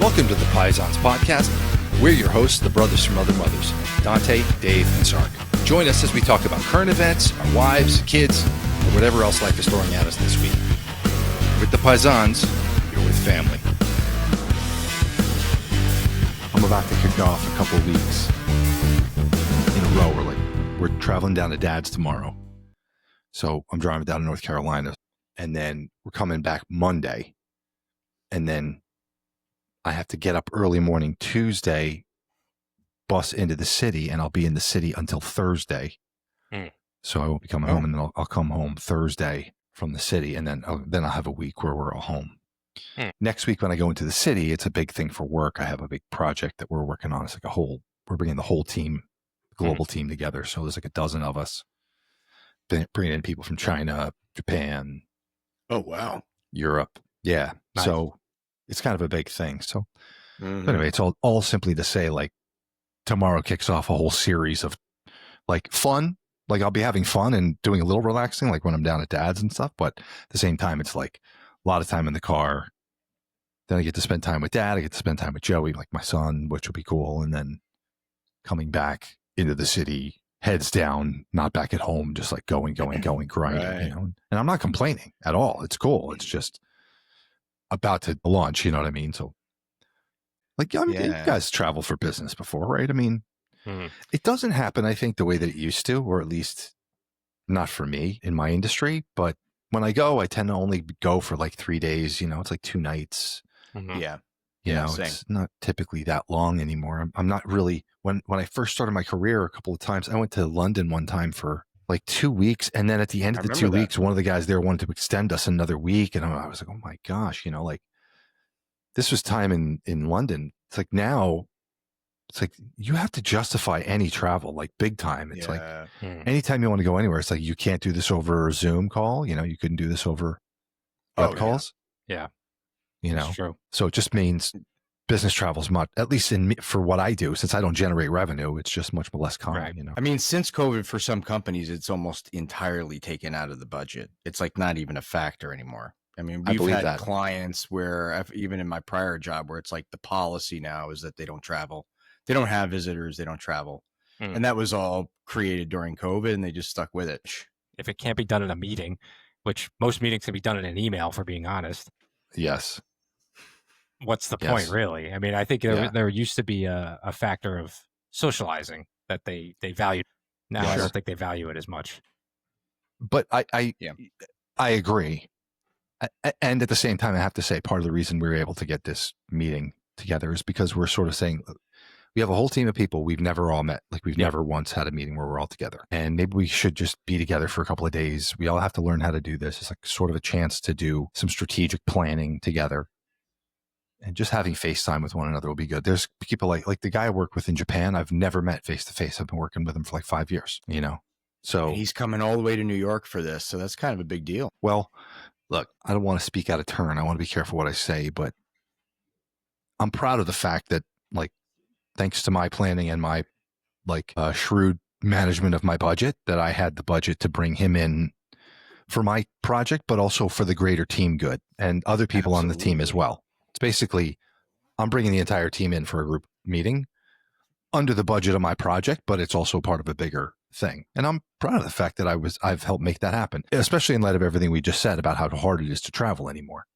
Welcome to the Paisans podcast. We're your hosts, the brothers from other mothers, Dante, Dave, and Sarc. Join us as we talk about current events, our wives, kids, or whatever else life is throwing at us this week. With the Paisans, you're with family. I'm about to kick off a couple weeks in a row. We're traveling down to Dad's tomorrow. So I'm driving down to North Carolina, and then we're coming back Monday. And then I have to get up early morning Tuesday, bus into the city, and I'll be in the city until Thursday. So I won't be coming home, and then I'll come home Thursday from the city, and then I'll have a week where we're all home. Next week when I go into the city, it's a big thing for work. I have a big project that we're working on. It's like we're bringing the whole team, global team together. So there's like a dozen of us, bringing in people from China, Japan. Oh, wow. Europe. Yeah. Nice. So it's kind of a big thing. So anyway, it's all simply to say, like, tomorrow kicks off a whole series of like fun. Like, I'll be having fun and doing a little relaxing, like when I'm down at Dad's and stuff. But at the same time, it's like a lot of time in the car. Then I get to spend time with Dad. I get to spend time with Joey, like my son, which will be cool. And then coming back into the city, heads down, not back at home, just like going, grinding, right. You know. And I'm not complaining at all. It's cool. It's just about to launch, you know what I mean? So, like, you guys travel for business before, right? I mean, it doesn't happen, I think, the way that it used to, or at least not for me in my industry. But when I go, I tend to only go for like 3 days. You know, it's like 2 nights. Yeah. You know, same. It's not typically that long anymore. I'm not really, when I first started my career a couple of times, I went to London one time for like 2 weeks. And then at the end of the 2 weeks, one of the guys there wanted to extend us another week. And I was like, oh my gosh, you know, like, this was time in London. It's like now, it's like you have to justify any travel, like big time. It's like anytime you want to go anywhere, it's like you can't do this over a Zoom call. You know, you couldn't do this over web calls. Yeah. You know, that's true. So it just means business travel's much, at least for what I do, since I don't generate revenue, it's just much less common. Right. You know, I mean, since COVID, for some companies, it's almost entirely taken out of the budget. It's like not even a factor anymore. I mean, we've had clients where, even in my prior job, where it's like the policy now is that they don't travel. They don't have visitors. They don't travel. And that was all created during COVID, and they just stuck with it. If it can't be done in a meeting, which most meetings can be done in an email, for being honest. Yes. What's the point, really? I mean, I think there used to be a factor of socializing that they valued. Now I don't think they value it as much. But I agree. And at the same time, I have to say, part of the reason we were able to get this meeting together is because we're sort of saying, we have a whole team of people we've never all met. Like, we've never once had a meeting where we're all together. And maybe we should just be together for a couple of days. We all have to learn how to do this. It's like sort of a chance to do some strategic planning together. And just having FaceTime with one another will be good. There's people like the guy I work with in Japan, I've never met face to face. I've been working with him for like 5 years, you know? So and he's coming all the way to New York for this. So that's kind of a big deal. Well, look, I don't want to speak out of turn. I want to be careful what I say, but I'm proud of the fact that, like, thanks to my planning and my shrewd management of my budget, that I had the budget to bring him in for my project, but also for the greater team good and other people on the team as well. It's basically, I'm bringing the entire team in for a group meeting under the budget of my project, but it's also part of a bigger thing. And I'm proud of the fact that I've helped make that happen, especially in light of everything we just said about how hard it is to travel anymore.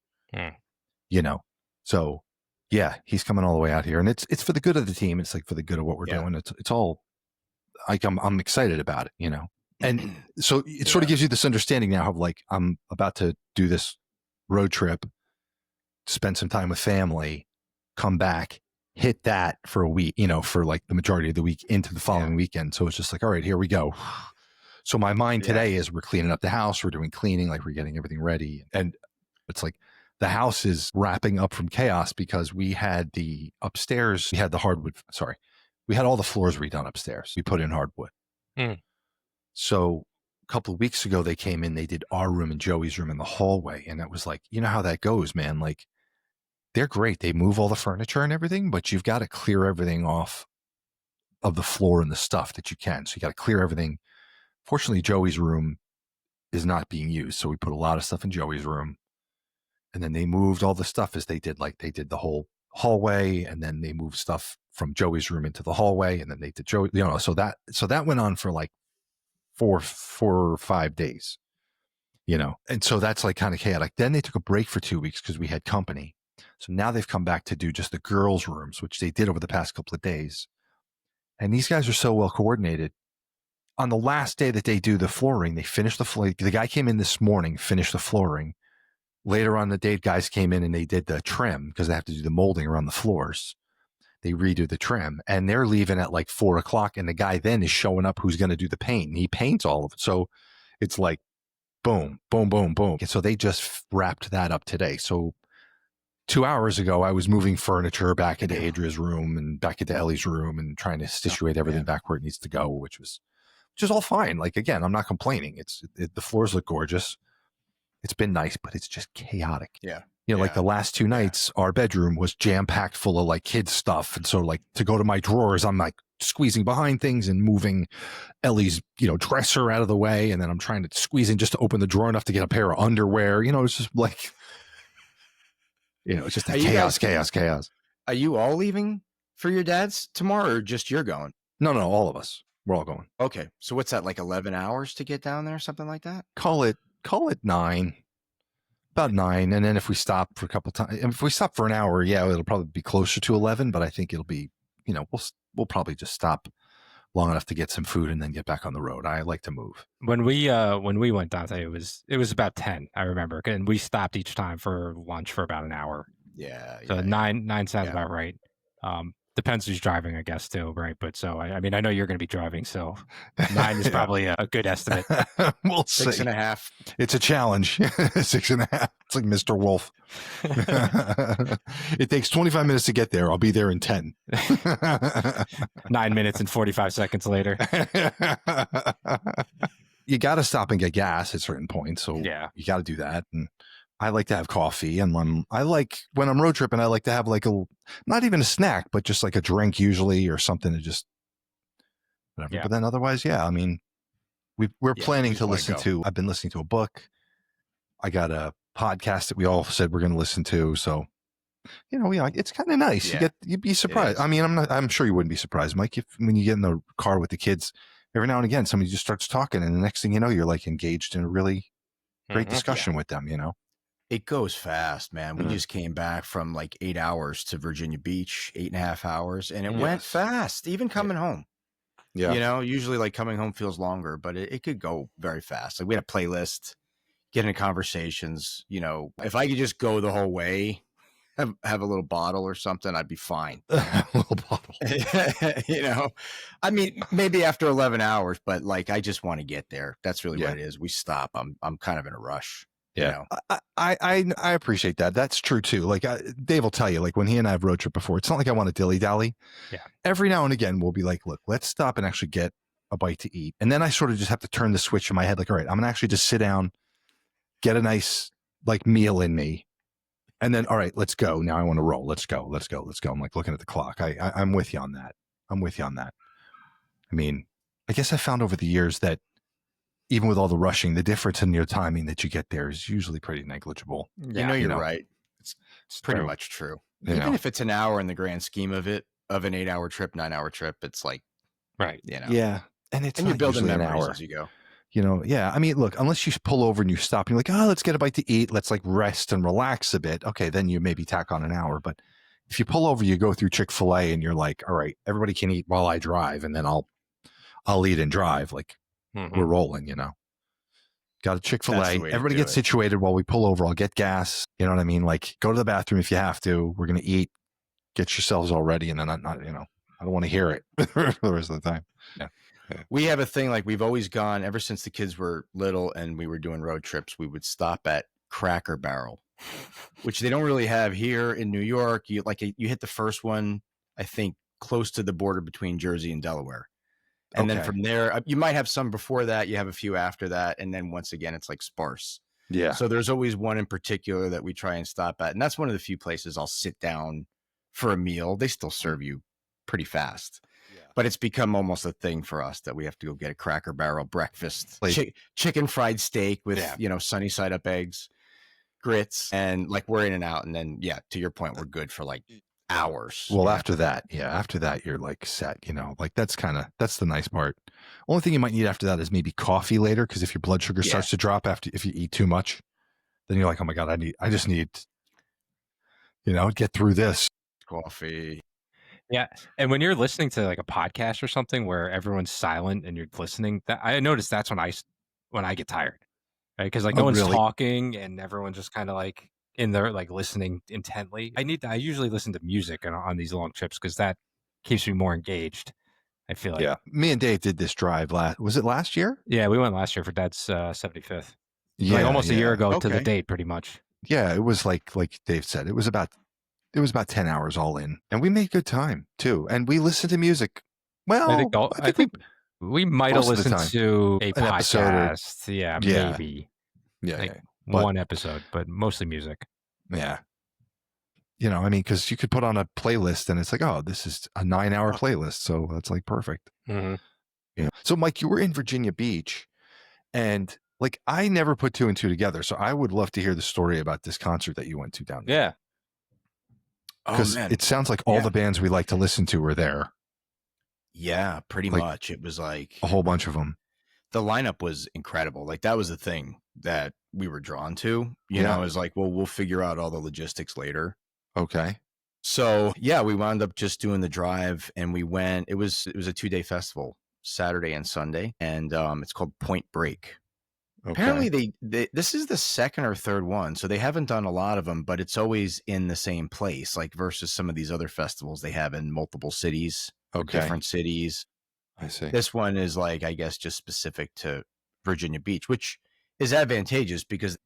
You know, so yeah, he's coming all the way out here, and it's for the good of the team. It's like for the good of what we're doing. It's all like, I'm excited about it, you know? And so it sort of gives you this understanding now of, like, I'm about to do this road trip, spend some time with family, come back, hit that for a week, you know, for like the majority of the week into the following weekend. So it's just like, all right, here we go. So my mind today is we're cleaning up the house. We're doing cleaning, like we're getting everything ready. And it's like the house is wrapping up from chaos because we had the upstairs, we had the hardwood, we had all the floors redone upstairs. We put in hardwood. So a couple of weeks ago, they came in, they did our room and Joey's room in the hallway. And it was like, you know how that goes, man. Like, they're great. They move all the furniture and everything, but you've got to clear everything off of the floor and the stuff that you can. So you got to clear everything. Fortunately, Joey's room is not being used. So we put a lot of stuff in Joey's room. And then they moved all the stuff as they did the whole hallway, and then they moved stuff from Joey's room into the hallway, and then they did Joey, so that went on for like 4 or 5 days, and so that's like kind of chaotic. Then they took a break for 2 weeks because we had company. So now they've come back to do just the girls' rooms, which they did over the past couple of days. And these guys are so well coordinated. On the last day that they do the flooring, they finish the floor. The guy came in this morning, finished the flooring. Later on the day, guys came in and they did the trim because they have to do the molding around the floors. They redo the trim, and they're leaving at like 4:00. And the guy then is showing up who's going to do the paint. And he paints all of it. So it's like boom, boom, boom, boom. And so they just wrapped that up today. So 2 hours ago, I was moving furniture back into Adria's room and back into Ellie's room and trying to situate everything back where it needs to go, which is all fine. Like, again, I'm not complaining. The floors look gorgeous. It's been nice, but it's just chaotic. Yeah. Like the last 2 nights, our bedroom was jam packed full of like kids stuff. And so like to go to my drawers, I'm like squeezing behind things and moving Ellie's, dresser out of the way. And then I'm trying to squeeze in just to open the drawer enough to get a pair of underwear. It's just like, it's just chaos. Are you all leaving for your dad's tomorrow, or just you're going? No, all of us. We're all going. Okay. So what's that, like 11 hours to get down there, something like that? Call it 9. About 9. And then if we stop for a couple times, if we stop for an hour, it'll probably be closer to 11, but I think it'll be, we'll probably just stop long enough to get some food and then get back on the road. I like to move. When we went down there, it was about 10, I remember. And we stopped each time for lunch for about an hour. Yeah. So 9 sounds about right. Depends who's driving, I guess, too, right? But so, I mean, I know you're going to be driving, so 9 is probably a good estimate. We'll 6.5. It's a challenge. 6.5. It's like Mr. Wolf. It takes 25 minutes to get there. I'll be there in 10. 9 minutes and 45 seconds later. You got to stop and get gas at certain points. So you got to do that. And I like to have coffee, and when I'm road tripping, I like to have like not even a snack, but just like a drink usually, or something to just whatever. Yeah. But then otherwise, I mean, we're planning to listen to. I've been listening to a book. I got a podcast that we all said we're going to listen to. So, it's kind of nice. Yeah. You'd be surprised. I mean, I'm sure you wouldn't be surprised, Mike, when you get in the car with the kids. Every now and again, somebody just starts talking, and the next thing you know, you're like engaged in a really great discussion with them. It goes fast, man. We just came back from like 8 hours to Virginia Beach, 8.5 hours, and it went fast, even coming home. Yeah. Usually like coming home feels longer, but it could go very fast. Like we had a playlist, get into conversations, if I could just go the whole way, have a little bottle or something, I'd be fine. A little bottle. I mean, maybe after 11 hours, but like, I just want to get there. That's really what it is. We stop. I'm kind of in a rush. Yeah, I appreciate that. That's true too. Like Dave will tell you, like when he and I have road trip before, it's not like I want to dilly dally. Yeah. Every now and again, we'll be like, look, let's stop and actually get a bite to eat. And then I sort of just have to turn the switch in my head. Like, all right, I'm going to actually just sit down, get a nice like meal in me. And then, all right, let's go. Now I want to roll. Let's go. I'm like looking at the clock. I'm with you on that. I mean, I guess I found over the years that even with all the rushing, the difference in your timing that you get there is usually pretty negligible. Yeah, you're right. It's pretty much true. Even if it's an hour in the grand scheme of it, of an 8-hour trip, 9-hour trip, it's like, right. Yeah. And you're building memories as you go. I mean, look, unless you pull over and you stop and you're like, let's get a bite to eat. Let's like rest and relax a bit. Okay. Then you maybe tack on an hour. But if you pull over, you go through Chick-fil-A and you're like, all right, everybody can eat while I drive. And then I'll eat and drive. Like, we're rolling, Got a Chick-fil-A. Everybody gets situated while we pull over. I'll get gas. You know what I mean? Like, go to the bathroom if you have to. We're going to eat. Get yourselves all ready. And then I don't want to hear it for the rest of the time. Yeah. We have a thing, like we've always gone ever since the kids were little and we were doing road trips. We would stop at Cracker Barrel, which they don't really have here in New York. You hit the first one, I think, close to the border between Jersey and Delaware. And then from there, you might have some before that. You have a few after that. And then once again, it's like sparse. Yeah. So there's always one in particular that we try and stop at. And that's one of the few places I'll sit down for a meal. They still serve you pretty fast. Yeah. But it's become almost a thing for us that we have to go get a Cracker Barrel breakfast, chicken fried steak with, sunny side up eggs, grits, and like we're in and out. And then, to your point, we're good for like hours. Well, after that, you're like set, like that's the nice part. Only thing you might need after that is maybe coffee later. Cause if your blood sugar starts to drop if you eat too much, then you're like, oh my God, I just need, get through this. Coffee. Yeah. And when you're listening to like a podcast or something where everyone's silent and you're listening, that I notice that's when I get tired, right? Because like no one's talking and everyone's just kind of like in there, like listening intently. I usually listen to music on these long trips because that keeps me more engaged. I feel like. Yeah. Me and Dave did this drive was it last year? Yeah, we went last year for Dad's 75th. Yeah. Like almost a year ago to the date, pretty much. Yeah. It was like Dave said, it was about 10 hours all in, and we made good time too. And we listened to music. Well, I think we might have listened to a podcast. Maybe. Yeah. One episode, but mostly music. Yeah. Because you could put on a playlist and it's like, oh, this is a 9-hour playlist. So that's like perfect. Mm-hmm. Yeah. So Mike, you were in Virginia Beach, and like, I never put 2 and 2 together. So I would love to hear the story about this concert that you went to down there. Yeah. Because it sounds like all the bands we like to listen to were there. Yeah, pretty much. It was like a whole bunch of them. The lineup was incredible. Like that was the thing that we were drawn to. You know, it was like, well, we'll figure out all the logistics later. Okay. So we wound up just doing the drive, and we went. It was a 2-day festival, Saturday and Sunday, and it's called Point Break. Okay. Apparently, this is the second or third one, so they haven't done a lot of them, but it's always in the same place, like versus some of these other festivals they have in multiple cities, different cities. I see. This one is like, I guess, just specific to Virginia Beach, which is advantageous because,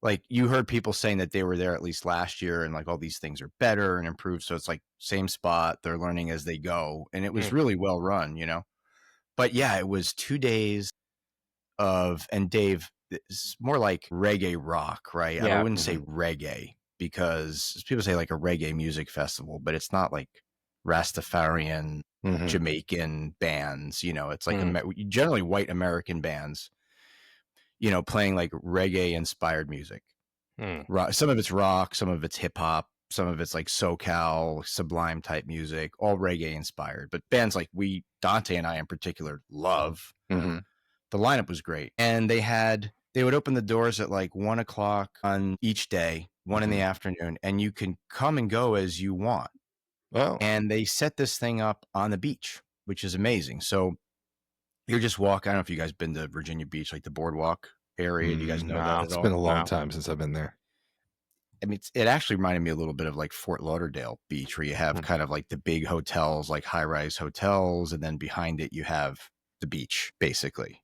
like, you heard people saying that they were there at least last year, and like all these things are better and improved. So it's like same spot, they're learning as they go, and it was really well run, But yeah, it was 2 days. And Dave, it's more like reggae rock, right? I wouldn't say reggae, because people say like a reggae music festival, but it's not like Rastafarian Jamaican bands, it's like generally white American bands, playing like reggae inspired music. Some of it's rock, some of it's hip hop, some of it's like SoCal, Sublime type music, all reggae inspired. But bands like Dante and I in particular love. The lineup was great, and they would open the doors at like 1:00 on each day, 1 in the afternoon, and you can come and go as you want. Wow. And they set this thing up on the beach, which is amazing. So you're just walking. I don't know if you guys been to Virginia Beach, like the boardwalk area. Do you guys know that? It's been a long time since I've been there. I mean, it actually reminded me a little bit of like Fort Lauderdale Beach, where you have kind of like the big hotels, like high-rise hotels, and then behind it you have the beach, basically.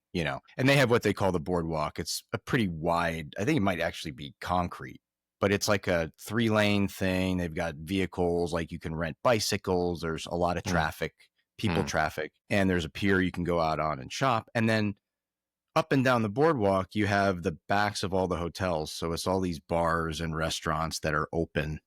And they have what they call the boardwalk. It's a pretty wide, I think it might actually be concrete, but it's like a 3-lane thing. They've got vehicles, like you can rent bicycles. There's a lot of traffic, traffic, and there's a pier you can go out on and shop. And then up and down the boardwalk, you have the backs of all the hotels. So it's all these bars and restaurants that are open,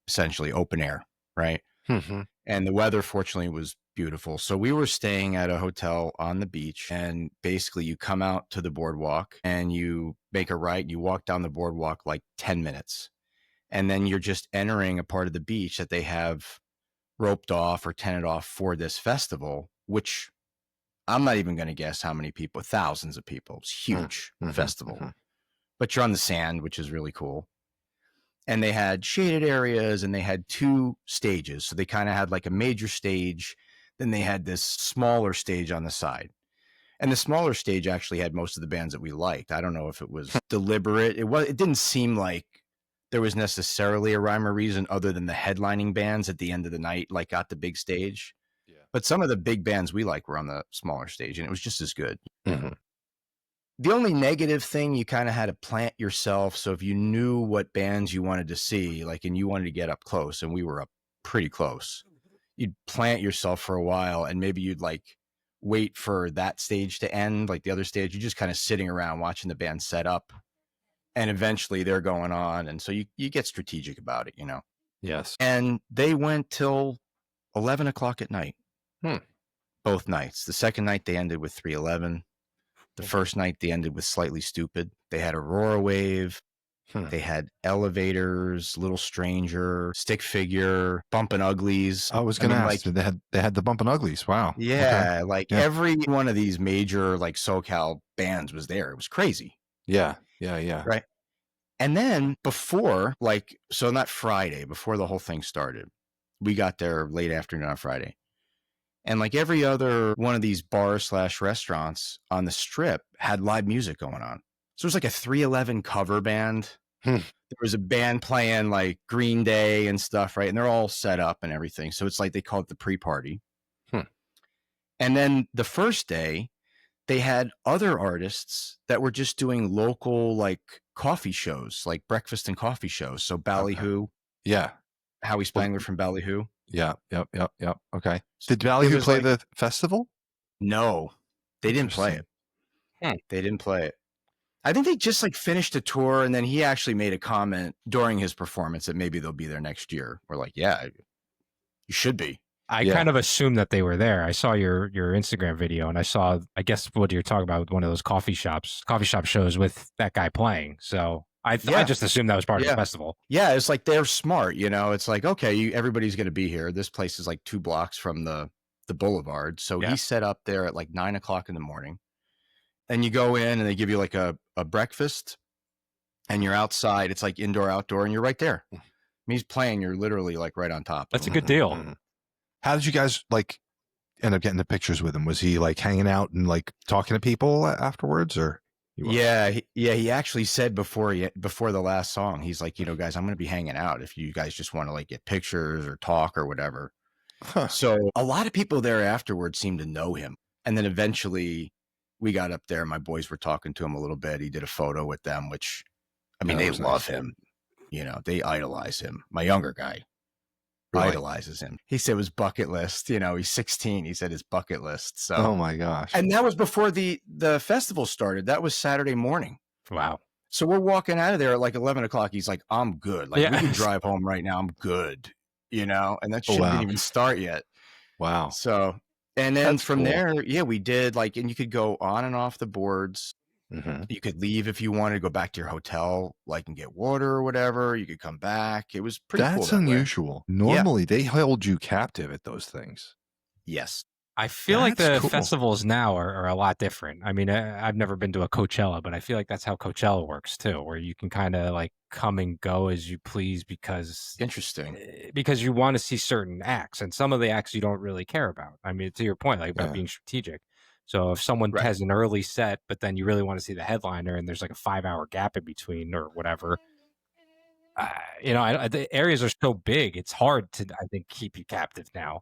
essentially open air, right? And the weather, fortunately, was beautiful. So we were staying at a hotel on the beach, and basically you come out to the boardwalk and you make a right, and you walk down the boardwalk like 10 minutes. And then you're just entering a part of the beach that they have roped off or tented off for this festival, which I'm not even going to guess how many people, thousands of people. It's huge festival. But you're on the sand, which is really cool. And they had shaded areas, and they had 2 stages. So they kind of had like a major stage. Then they had this smaller stage on the side. And the smaller stage actually had most of the bands that we liked. I don't know if it was deliberate. It didn't seem like there was necessarily a rhyme or reason other than the headlining bands at the end of the night, like got the big stage. Yeah. But some of the big bands we like were on the smaller stage, and it was just as good. The only negative thing, you kind of had to plant yourself. So if you knew what bands you wanted to see, like, and you wanted to get up close, and we were up pretty close, you'd plant yourself for a while, and maybe you'd like wait for that stage to end, like the other stage. You're just kind of sitting around watching the band set up, and eventually they're going on. And so you get strategic about it, Yes. And they went till 11:00 at night. Both nights. The second night they ended with 311. The first night they ended with Slightly Stupid. They had Aurora Wave. They had Elevators, Little Stranger, Stick Figure, Bumpin' Uglies. I was going to ask. Like, they had the Bumpin' Uglies. Wow. Yeah, okay. Every one of these major like SoCal bands was there. It was crazy. Yeah. Right. And then before, so on that Friday, before the whole thing started, we got there late afternoon on Friday. And like every other one of these bars / restaurants on the strip had live music going on. So it was like a 311 cover band. There was a band playing like Green Day and stuff, right? And they're all set up and everything. So it's like they call it the pre-party. And then the first day, they had other artists that were just doing local like coffee shows, like breakfast and coffee shows. So Ballyhoo. Yeah. Howie Spangler from Ballyhoo. Yeah. Yep. Okay. Did Ballyhoo play the festival? No, they didn't play it. They didn't play it. I think they just like finished a tour, and then he actually made a comment during his performance that maybe they'll be there next year. We're like, yeah, you should be. I kind of assumed that they were there. I saw your Instagram video, and I guess what you're talking about, one of those coffee shop shows with that guy playing. So I just assumed that was part of the festival. Yeah, it's like they're smart, It's like, okay, everybody's going to be here. This place is like 2 blocks from the boulevard. So he set up there at like 9 o'clock in the morning. And you go in and they give you like a breakfast, and you're outside. It's like indoor, outdoor, and you're right there. I mean, he's playing. You're literally like right on top. That's a good deal. How did you guys like end up getting the pictures with him? Was he like hanging out and like talking to people afterwards, or? He actually said before the last song, he's like, guys, I'm going to be hanging out if you guys just want to like get pictures or talk or whatever. So a lot of people there afterwards seemed to know him. And then eventually we got up there. My boys were talking to him a little bit. He did a photo with them, which, I mean, they love him. They idolize him. My younger guy idolizes him. He said it was bucket list. He's 16. He said his bucket list. So, oh my gosh. And that was before the festival started. That was Saturday morning. Wow. So we're walking out of there at like 11 o'clock. He's like, I'm good. Like we can drive home right now. I'm good. And that shit didn't even start yet. Wow. So, and then from there, we did like, and you could go on and off the boards. You could leave if you wanted to go back to your hotel, like, and get water or whatever. You could come back. It was pretty cool. That's unusual. Normally they hold you captive at those things. Yes. I feel like the festivals now are a lot different. I mean, I've never been to a Coachella, but I feel like that's how Coachella works too, where you can kind of like come and go as you please because you want to see certain acts, and some of the acts you don't really care about. I mean, to your point, like about being strategic. So if someone has an early set, but then you really want to see the headliner, and there's like a 5-hour gap in between or whatever, the areas are so big, it's hard to, I think, keep you captive now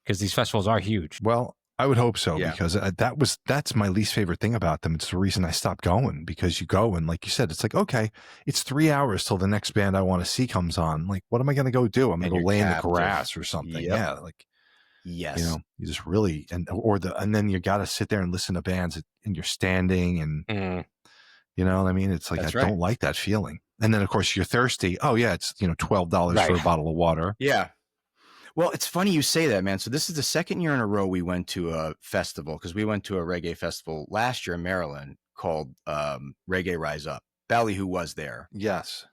because these festivals are huge. Well, I would hope so because that's my least favorite thing about them. It's the reason I stopped going, because you go and like you said, it's like, okay, it's 3 hours till the next band I want to see comes on. Like, what am I going to go do? I'm going to go lay in the grass or something. Yep. Yeah. Like, yes, you just really, and then you got to sit there and listen to bands and you're standing and, you know what I mean? It's like, don't like that feeling. And then of course you're thirsty. Oh yeah. It's, $12 for a bottle of water. Yeah. Well, it's funny you say that, man. So this is the second year in a row we went to a festival, because we went to a reggae festival last year in Maryland called Reggae Rise Up. Ballyhoo was there. Yes.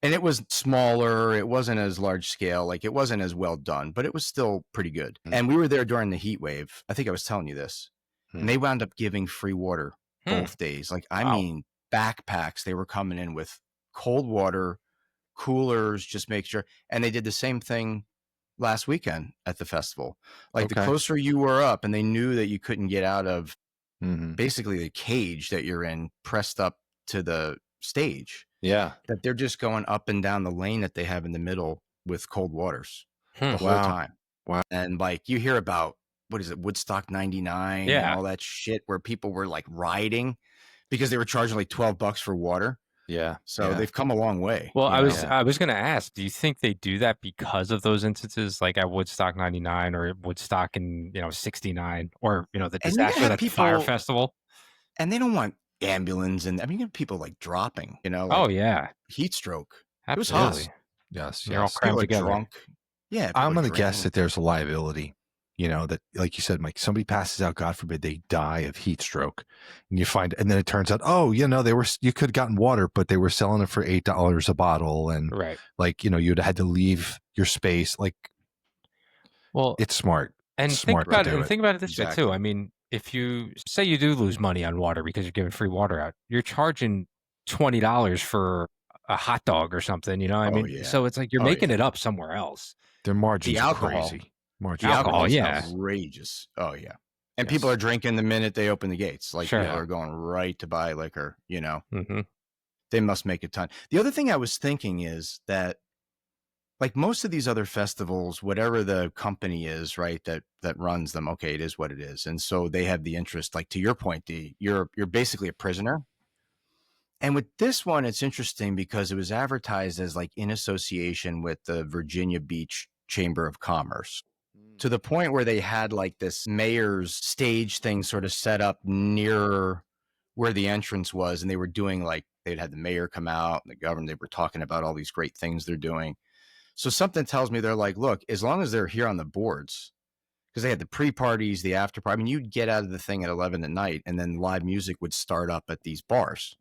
And it was smaller. It wasn't as large scale. Like, it wasn't as well done, but it was still pretty good. And we were there during the heat wave. I think I was telling you this. And they wound up giving free water both days. Like, I mean, backpacks. They were coming in with cold water, coolers, just make sure. And they did the same thing last weekend at the festival. Like, the closer you were up, and they knew that you couldn't get out of basically the cage that you're in, pressed up to the stage. Yeah. That they're just going up and down the lane that they have in the middle with cold waters the whole time. Wow. And like, you hear about, what is it, Woodstock 99 and all that shit, where people were like riding because they were charging like $12 for water. Yeah. So they've come a long way. Well, I was going to ask, do you think they do that because of those instances, like at Woodstock 99 or Woodstock in, 69, or, the disaster at the Fire Festival? And they don't want ambulance, and I mean, people like dropping, heat stroke. Absolutely. It was hot. Yes. They're all crammed together. Drunk. Yeah. I'm going to guess that there's a liability you know, that, like you said, Mike, somebody passes out, God forbid, they die of heat stroke, and and then it turns out, oh, you know, you could have gotten water, but they were selling it for $8 a bottle. And like, you know, you'd had to leave your space. Like, well, it's smart. And it's think smart about to it. do And it. think about it this way too. I mean, if you say you do lose money on water because you're giving free water out, you're charging $20 for a hot dog or something. You know, I mean, so it's like you're making it up somewhere else. Their margins the are alcohol, crazy. The alcohol is outrageous. Oh yeah, and people are drinking the minute they open the gates. Like people are going right to buy liquor. You know, they must make a ton. The other thing I was thinking is that, like most of these other festivals, whatever the company is, right, that runs them, okay, it is what it is, and so they have the interest. Like to your point, D, you're basically a prisoner. And with this one, it's interesting because it was advertised as like in association with the Virginia Beach Chamber of Commerce, to the point where they had like this mayor's stage thing sort of set up near where the entrance was, and they were doing like they'd had the mayor come out and the governor. They were talking about all these great things they're doing. So something tells me they're like, look, as long as they're here on the boards, because they had the pre-parties, the after party. I mean, you'd get out of the thing at 11 at night, and then live music would start up at these bars.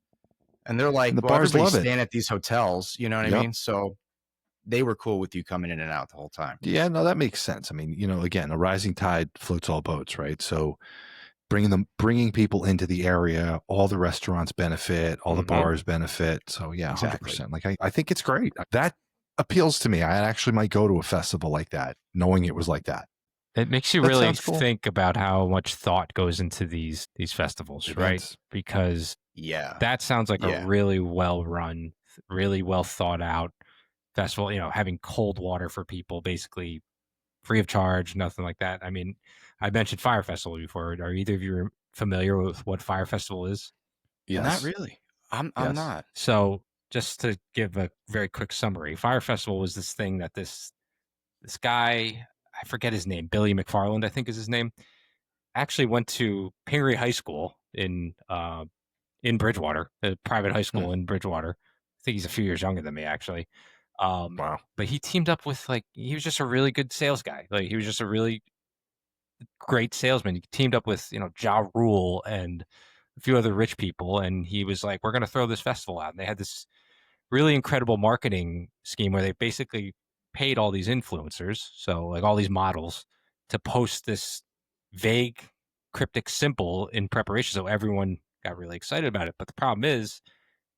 And they're like, well, everybody's staying at these hotels, you know what I mean? So they were cool with you coming in and out the whole time. Yeah, no, that makes sense. I mean, you know, again, a rising tide floats all boats, right? So bringing people into the area, all the restaurants benefit, all the bars benefit. So yeah, 100%. Like I think it's great. That appeals to me. I actually might go to a festival like that, knowing it was like that. It makes you really think about how much thought goes into these festivals, right? Because that sounds like a really well run, really well thought out festival. You know, having cold water for people, basically free of charge, nothing like that. I mean, I mentioned Fire Festival before. Are either of you familiar with what Fire Festival is? Yes. Not really. I'm not. So just to give a very quick summary, Fire Festival was this thing that this guy, I forget his name, Billy McFarland, I think is his name, actually went to Pingree High School in Bridgewater, a private high school in Bridgewater. I think he's a few years younger than me, actually. Wow. But he teamed up with, like, he was just a really good sales guy. Like, he was just a really great salesman. He teamed up with, you know, Ja Rule and a few other rich people. And he was like, we're going to throw this festival out. And they had this really incredible marketing scheme where they basically paid all these influencers, so like all these models, to post this vague, cryptic symbol in preparation. So everyone got really excited about it. But the problem is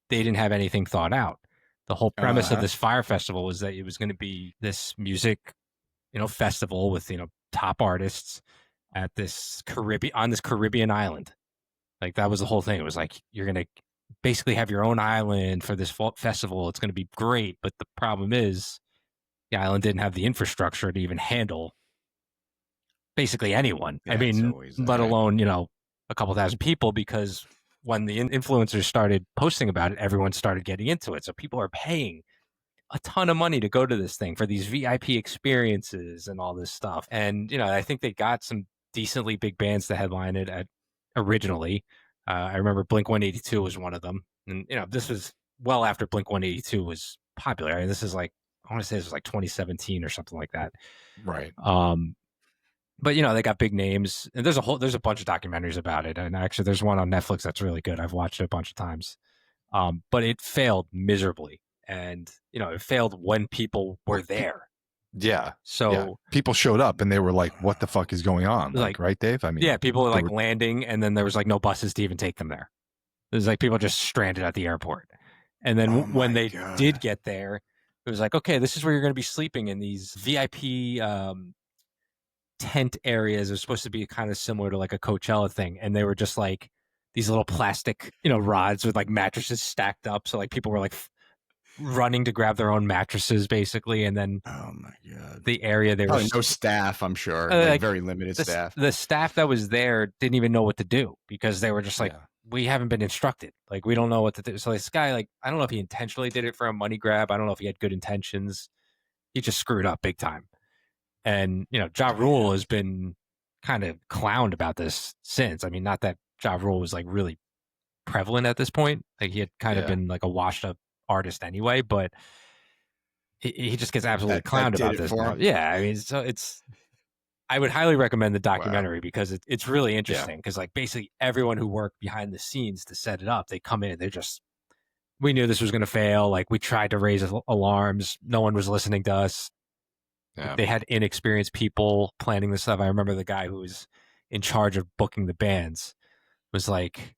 they didn't have anything thought out. The whole premise of this Fire Festival was that it was going to be this music, you know, festival with, you know, top artists at this Caribbean island. Like that was the whole thing. It was like, you're going to basically have your own island for this festival. It's going to be great. But the problem is the island didn't have the infrastructure to even handle basically anyone. I mean, let alone, you know, a couple thousand people, because when the influencers started posting about it, everyone started getting into it. So people are paying a ton of money to go to this thing for these VIP experiences and all this stuff. And, you know, I think they got some decently big bands to headline it originally. I remember Blink-182 was one of them. And, you know, this was well after Blink-182 was popular. I mean, this is like, I want to say this was like 2017 or something like that. Right. But, you know, they got big names, and there's a bunch of documentaries about it. And actually there's one on Netflix that's really good. I've watched it a bunch of times. But it failed miserably. And, you know, it failed when people were there. Yeah. So people showed up and they were like, what the fuck is going on? Like, right, Dave? I mean, yeah, people were like landing, and then there was like no buses to even take them there. There's like people just stranded at the airport. And then when they did get there, it was like, okay, this is where you're going to be sleeping in these VIP tent areas. It was supposed to be kind of similar to like a Coachella thing. And they were just like these little plastic, you know, rods with like mattresses stacked up. So like people were like running to grab their own mattresses basically. And then the area there was no staff, I'm sure, like very limited staff. The staff that was there didn't even know what to do, because they were just like, we haven't been instructed. Like, we don't know what to do. So this guy, like, I don't know if he intentionally did it for a money grab. I don't know if he had good intentions. He just screwed up big time. And, you know, Ja Rule has been kind of clowned about this since. I mean, not that Ja Rule was like really prevalent at this point. Like, he had kind of been like a washed up artist anyway, but he just gets absolutely clowned about this. Yeah. I mean, so it's I would highly recommend the documentary because it's really interesting. Because like basically everyone who worked behind the scenes to set it up, they come in, we knew this was going to fail. Like we tried to raise alarms. No one was listening to us. Yeah. They had inexperienced people planning this stuff. I remember the guy who was in charge of booking the bands was like,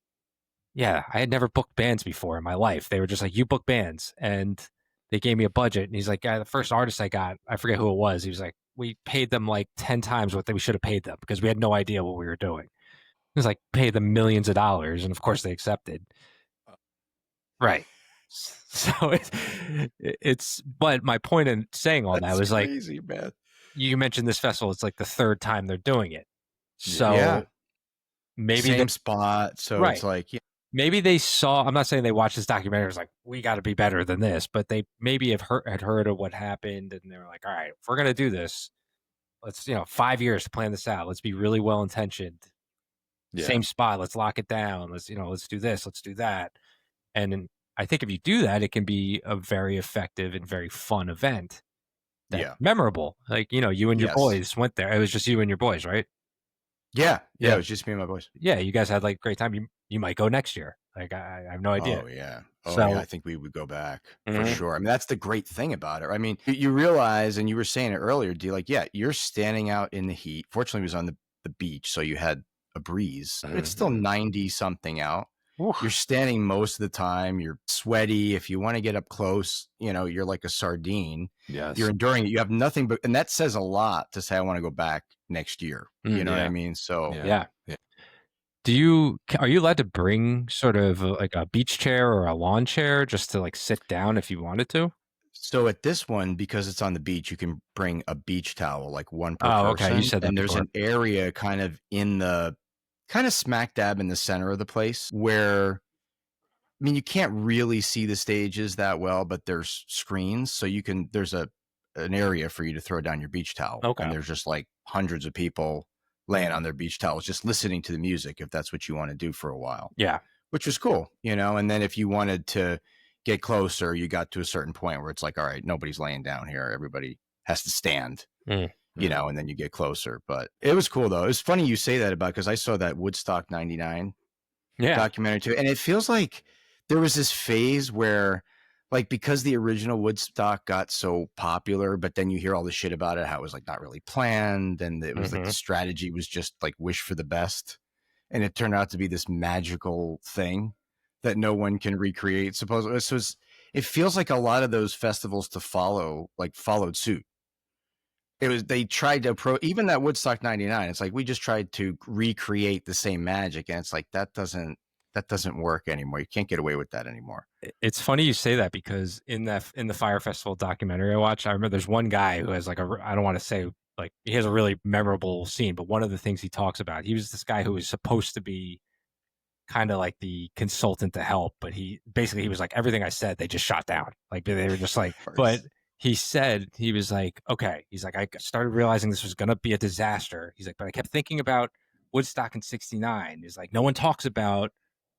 yeah, I had never booked bands before in my life. They were just like, you book bands. And they gave me a budget. And he's like, the first artist I got, I forget who it was. He was like, we paid them like 10 times what we should have paid them because we had no idea what we were doing. It was like, pay them millions of dollars. And of course they accepted. Right. So but my point in saying all that was crazy, like, man. You mentioned this festival. It's like the third time they're doing it. So maybe same spot. So it's like, maybe they saw, I'm not saying they watched this documentary. It was like, we got to be better than this, but they maybe had heard of what happened. And they were like, all right, if we're going to do this, let's, 5 years to plan this out. Let's be really well-intentioned. Same spot. Let's lock it down. Let's do this. Let's do that. And I think if you do that, it can be a very effective and very fun event. Memorable. Like, you and your boys went there. It was just you and your boys, right? Yeah. It was just me and my boys. Yeah. You guys had like a great time. You might go next year. Like, I have no idea. Oh, yeah. I think we would go back for sure. I mean, that's the great thing about it. I mean, you realize, and you were saying it earlier, D, like, you're standing out in the heat. Fortunately, it was on the beach, so you had a breeze. It's still 90 something out. Oof. You're standing most of the time. You're sweaty. If you want to get up close, you're like a sardine. Yes. You're enduring it. You have nothing but, and that says a lot to say, I want to go back next year. You know what I mean? So yeah. Are you allowed to bring sort of like a beach chair or a lawn chair just to like sit down if you wanted to? So at this one, because it's on the beach, you can bring a beach towel, like one per person. Okay. You said that. And there's an area kind of smack dab in the center of the place where, I mean, you can't really see the stages that well, but there's screens. So there's an area for you to throw down your beach towel. Okay. And there's just like hundreds of people laying on their beach towels, just listening to the music, if that's what you want to do for a while. Yeah. Which was cool, and then if you wanted to get closer, you got to a certain point where it's like, all right, nobody's laying down here. Everybody has to stand. And then you get closer. But it was cool, though. It was funny you say that about, because I saw that Woodstock 99 documentary too. And it feels like there was this phase where, like, because the original Woodstock got so popular, but then you hear all the shit about it, how it was like not really planned. And it was like the strategy was just like wish for the best. And it turned out to be this magical thing that no one can recreate, supposedly. So it feels like a lot of those festivals followed suit. They tried to even that Woodstock 99. It's like, we just tried to recreate the same magic. And it's like, that doesn't work anymore. You can't get away with that anymore. It's funny you say that, because in the Fire Festival documentary I watched, I remember there's one guy who has like I don't want to say, like, he has a really memorable scene, but one of the things he talks about, he was this guy who was supposed to be kind of like the consultant to help, but he was like, everything I said, they just shot down. Like, they were just like, but he said, he was like, okay, he's like, I started realizing this was going to be a disaster. He's like, but I kept thinking about Woodstock in '69. He's like, no one talks about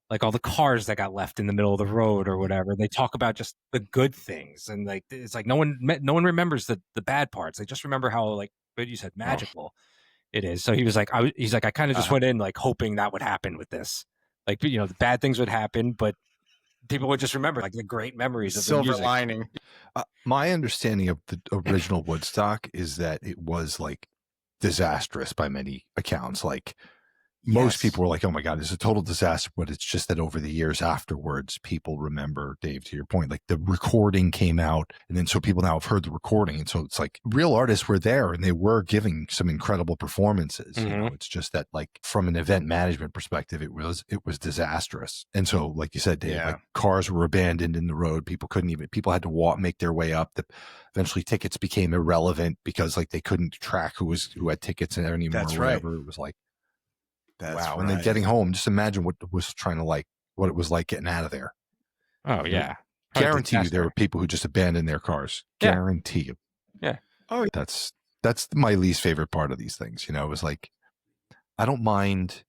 like all the cars that got left in the middle of the road or whatever. They talk about just the good things. And like, it's like, no one remembers the bad parts. They just remember how, like, what you said, magical it is. So he was like, I kind of just went in like hoping that would happen with this. Like, the bad things would happen, but people would just remember like the great memories of the music. Silver lining. My understanding of the original Woodstock is that it was like disastrous by many accounts. Like, most people were like, oh my God, it's a total disaster. But it's just that over the years afterwards, people remember, Dave, to your point, like the recording came out. And then so people now have heard the recording. And so it's like real artists were there and they were giving some incredible performances. It's just that, like, from an event management perspective, it was disastrous. And so, like you said, Dave, like, cars were abandoned in the road. People had to make their way up. Eventually tickets became irrelevant because like they couldn't track who had tickets and anymore. That's or whatever. It was like, wow. Right. And then getting home, just imagine what it was like getting out of there. Oh yeah. Guarantee you there were people who just abandoned their cars. Yeah. Guarantee you. Yeah. Oh, that's my least favorite part of these things. It was like, I don't mind.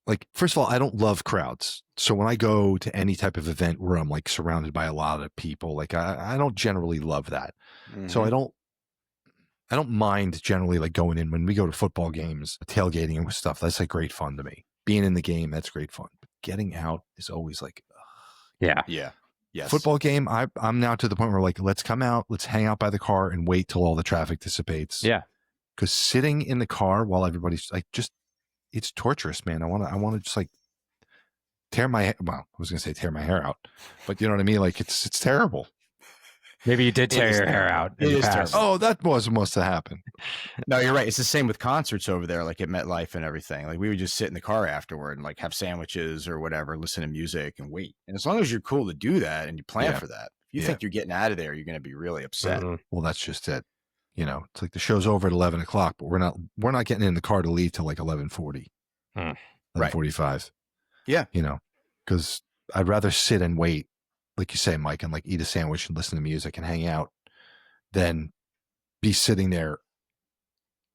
Like, first of all, I don't love crowds. So when I go to any type of event where I'm like surrounded by a lot of people, like I don't generally love that. So I I don't mind generally like going in when we go to football games, tailgating and stuff. That's like great fun to me. Being in the game, that's great fun. But getting out is always like, yeah. Yes. Football game, I'm now to the point where like, let's come out, let's hang out by the car and wait till all the traffic dissipates. Yeah. Because sitting in the car while everybody's like, it's torturous, man. I want to just like tear my hair out, but you know what I mean? Like it's terrible. Maybe you did tear your hair out. It is terrible. Oh, that must have happened. No, you're right. It's the same with concerts over there, like at MetLife and everything. Like we would just sit in the car afterward and like have sandwiches or whatever, listen to music and wait. And as long as you're cool to do that and you plan for that, if you think you're getting out of there, you're going to be really upset. Mm-hmm. Well, that's just it. You know, it's like the show's over at 11 o'clock, but we're not getting in the car to leave till like 11:40, 11:45. Yeah. You know, because I'd rather sit and wait, like you say, Mike, and like eat a sandwich and listen to music and hang out than be sitting there,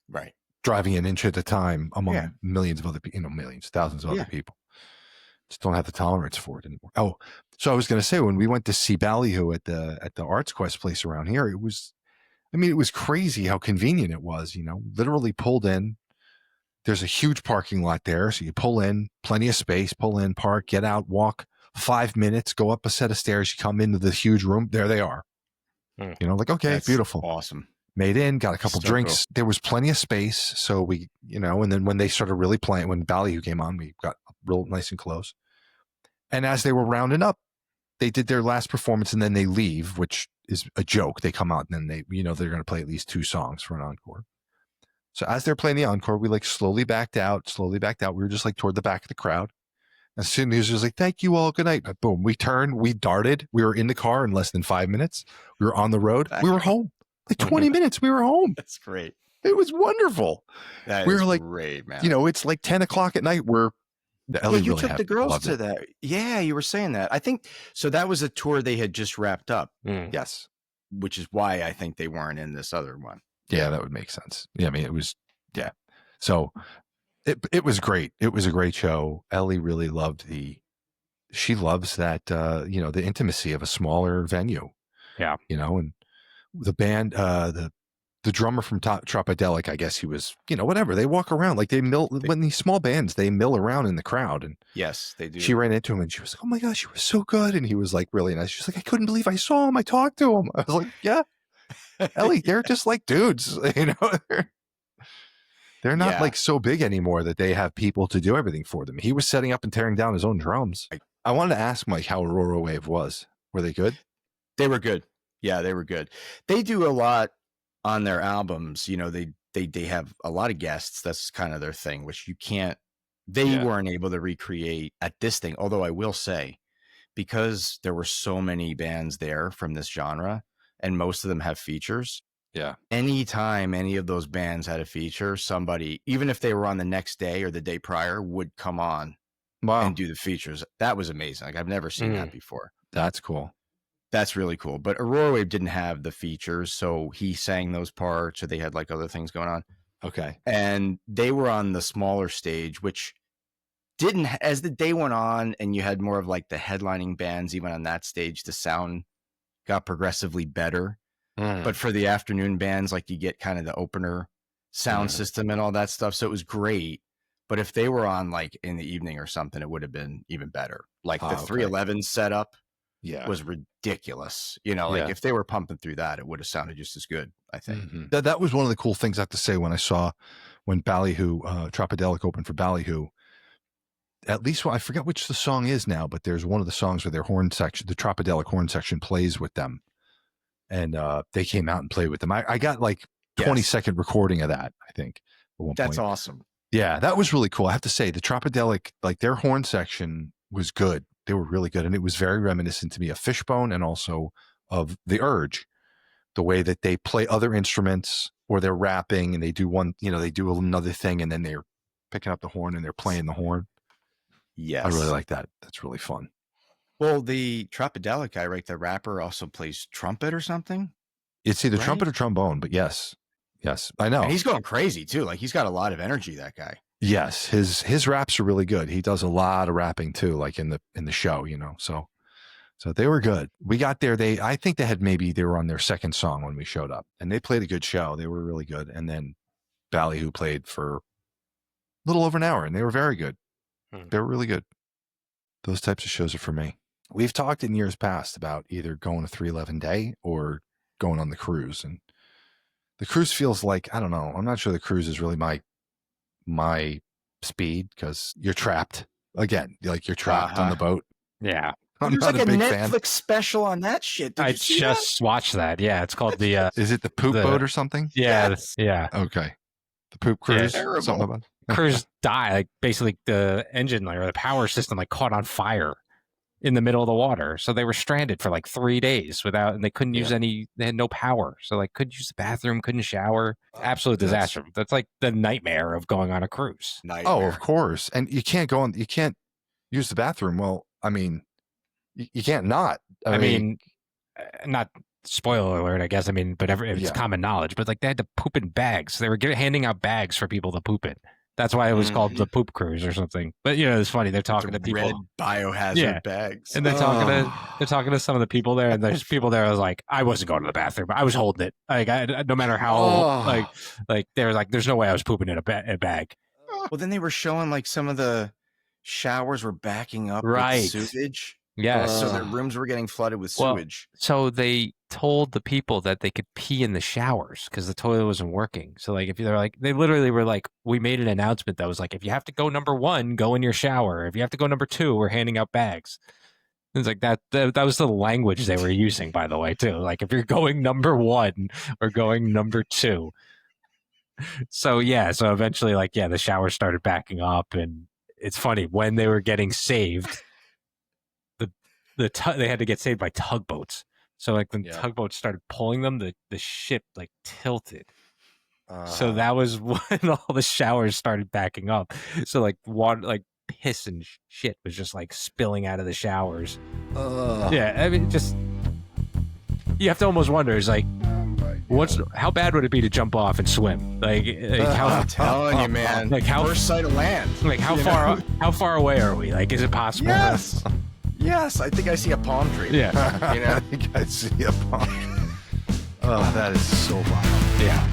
right, driving an inch at a time among millions of other people, thousands of other people. Just don't have the tolerance for it anymore. Oh, so I was going to say, when we went to see Ballyhoo at the Arts Quest place around here, it was crazy how convenient it was. You know, literally pulled in. There's a huge parking lot there, so you pull in, plenty of space, pull in, park, get out, walk 5 minutes, go up a set of stairs, you come into the huge room, there they are. You know, like, okay, that's beautiful. Awesome. Made in, got a couple drinks. Cool. There was plenty of space. So we, and then when they started really playing, when Ballyhoo came on, we got real nice and close. And as they were rounding up, they did their last performance and then they leave, which is a joke. They come out and then they're going to play at least 2 songs for an encore. So as they're playing the encore, we like slowly backed out. We were just like toward the back of the crowd. As soon as he was like, thank you all, good night. Boom, we turned, we darted. We were in the car in less than 5 minutes. We were on the road. We were home. Like 20 minutes, we were home. That's great. It was wonderful. That we is were like, great, man. It's like 10 o'clock at night. You took the girls to that. Yeah, you were saying that. I think, so that was a tour they had just wrapped up. Yes. Which is why I think they weren't in this other one. Yeah, that would make sense. Yeah, I mean, it was, So it was great. It was a great show. Ellie really loved she loves that, the intimacy of a smaller venue. Yeah. And the band, the drummer from Tropidelic, I guess he was, whatever. They walk around like when these small bands, they mill around in the crowd. And yes, they do. She ran into him and she was like, oh my gosh, he was so good. And he was like really nice. She was like, I couldn't believe I saw him. I talked to him. I was like, yeah, Ellie, they're just like dudes, They're not like so big anymore that they have people to do everything for them. He was setting up and tearing down his own drums. I wanted to ask Mike how Aurora Wave was. Were they good? They were good. Yeah, they were good. They do a lot on their albums. They have a lot of guests. That's kind of their thing, which they weren't able to recreate at this thing. Although I will say, because there were so many bands there from this genre and most of them have features. Yeah. Anytime any of those bands had a feature, somebody, even if they were on the next day or the day prior, would come on and do the features. That was amazing. Like I've never seen that before. That's cool. That's really cool. But Aurora Wave didn't have the features, so he sang those parts, or they had like other things going on. Okay. And they were on the smaller stage, which didn't, as the day went on and you had more of like the headlining bands, even on that stage, the sound got progressively better. But for the afternoon bands, like you get kind of the opener sound system and all that stuff. So it was great. But if they were on like in the evening or something, it would have been even better. Like the 311 setup was ridiculous. If they were pumping through that, it would have sounded just as good, I think. Mm-hmm. That was one of the cool things I have to say when Ballyhoo, Tropidelic opened for Ballyhoo. At least I forget which the song is now, but there's one of the songs where their horn section, the Tropidelic horn section, plays with them. And they came out and played with them. I got like 20-second recording of that, I think. That's awesome. Yeah, that was really cool. I have to say, the Tropidelic, like their horn section was good. They were really good. And it was very reminiscent to me of Fishbone and also of The Urge. The way that they play other instruments or they're rapping and they do they do another thing and then they're picking up the horn and they're playing the horn. Yes. I really like that. That's really fun. Well, the Tropidelic guy, right? The rapper also plays trumpet or something. It's either trumpet or trombone, but yes, I know. And he's going crazy too. Like he's got a lot of energy, that guy. Yes, his raps are really good. He does a lot of rapping too, like in the show, So So they were good. We got there. I think they were on their second song when we showed up, and they played a good show. They were really good. And then Ballyhoo played for a little over an hour, and they were very good. They were really good. Those types of shows are for me. We've talked in years past about either going a 311 day or going on the cruise, and the cruise feels like, I don't know. I'm not sure the cruise is really my speed, because you're trapped again. Like, you're trapped on the boat. Yeah. There's like a Netflix special on that shit. Did I you see just watched that. Yeah, it's called the. Is it the poop boat or something? Yeah, Yes. yeah. Okay, the poop cruise. Terrible. Something about Cruise died. Like, basically, the engine or the power system caught on fire in the middle of the water, so they were stranded for like 3 days without, and they couldn't use any. They had no power, so like couldn't use the bathroom, couldn't shower. Absolute disaster. That's like the nightmare of going on a cruise. Nightmare. Oh, of course. And you can't go on. You can't use the bathroom. Well, I mean, you can't not. I mean, not spoiler alert, I guess. I mean, but it's common knowledge. But like, they had to poop in bags. They were handing out bags for people to poop in. That's why it was called the poop cruise or something. But it's funny. They're talking to people. Red biohazard bags. And they're talking to some of the people there. And there's people there. I was like, I wasn't going to the bathroom. I was holding it. Like, no matter how like they were like, there's no way I was pooping in a bag. Well, then they were showing like some of the showers were backing up with sewage. Yeah, so their rooms were getting flooded with sewage. So they told the people that they could pee in the showers because the toilet wasn't working. So like, they literally were like, we made an announcement that was like, if you have to go number 1, go in your shower. If you have to go number 2, we're handing out bags. It's like that was the language they were using, by the way, too. Like, if you're going number 1 or going number 2. So so eventually, like, the showers started backing up, and it's funny when they were getting saved. They had to get saved by tugboats. So like, when tugboats started pulling them, the ship like tilted. So that was when all the showers started backing up. So like, water, like piss and shit was just like spilling out of the showers. Yeah, I mean, just, you have to almost wonder, is like, how bad would it be to jump off and swim? Like how, I'm telling you, man. Like, how first sight of land. Like, how far away are we? Like, is it possible? Yes, I think I see a palm tree. Yeah. I think I see a palm tree. Oh, that is so wild. Yeah.